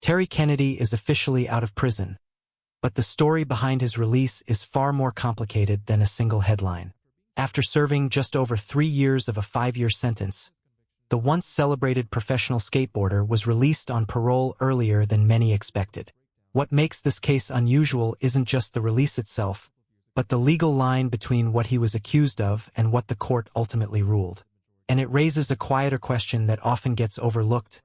Terry Kennedy is officially out of prison, but the story behind his release is far more complicated than a single headline. After serving just over 3 years of a 5-year sentence, the once celebrated professional skateboarder was released on parole earlier than many expected. What makes this case unusual isn't just the release itself, but the legal line between what he was accused of and what the court ultimately ruled. And it raises a quieter question that often gets overlooked.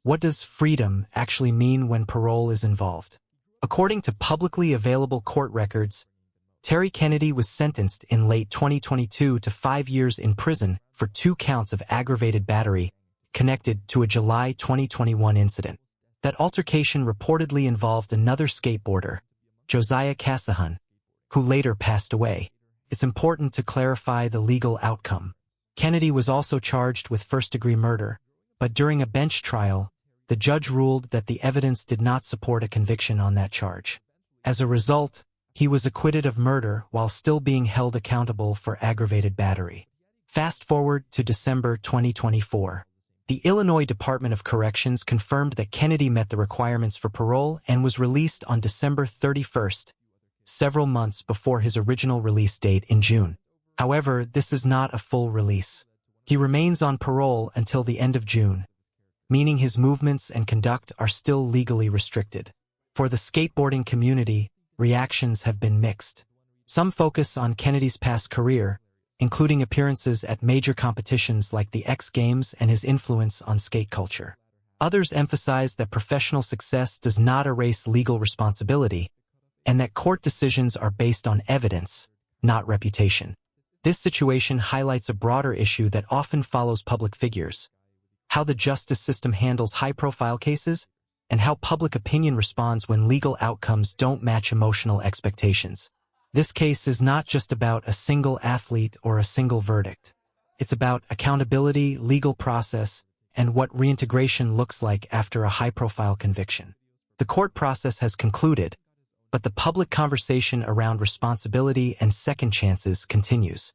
What does freedom actually mean when parole is involved? According to publicly available court records, Terry Kennedy was sentenced in late 2022 to 5 years in prison for 2 counts of aggravated battery connected to a July 2021 incident. That altercation reportedly involved another skateboarder, Josiah Casahan, who later passed away. It's important to clarify the legal outcome. Kennedy was also charged with first-degree murder, but during a bench trial, the judge ruled that the evidence did not support a conviction on that charge. As a result, he was acquitted of murder while still being held accountable for aggravated battery. Fast forward to December 2024. The Illinois Department of Corrections confirmed that Kennedy met the requirements for parole and was released on December 31st, several months before his original release date in June. However, this is not a full release. He remains on parole until the end of June, meaning his movements and conduct are still legally restricted. For the skateboarding community, reactions have been mixed. Some focus on Kennedy's past career, including appearances at major competitions like the X Games and his influence on skate culture. Others emphasize that professional success does not erase legal responsibility, and that court decisions are based on evidence, not reputation. This situation highlights a broader issue that often follows public figures: how the justice system handles high-profile cases, and how public opinion responds when legal outcomes don't match emotional expectations. This case is not just about a single athlete or a single verdict. It's about accountability, legal process, and what reintegration looks like after a high-profile conviction. The court process has concluded, but the public conversation around responsibility and second chances continues.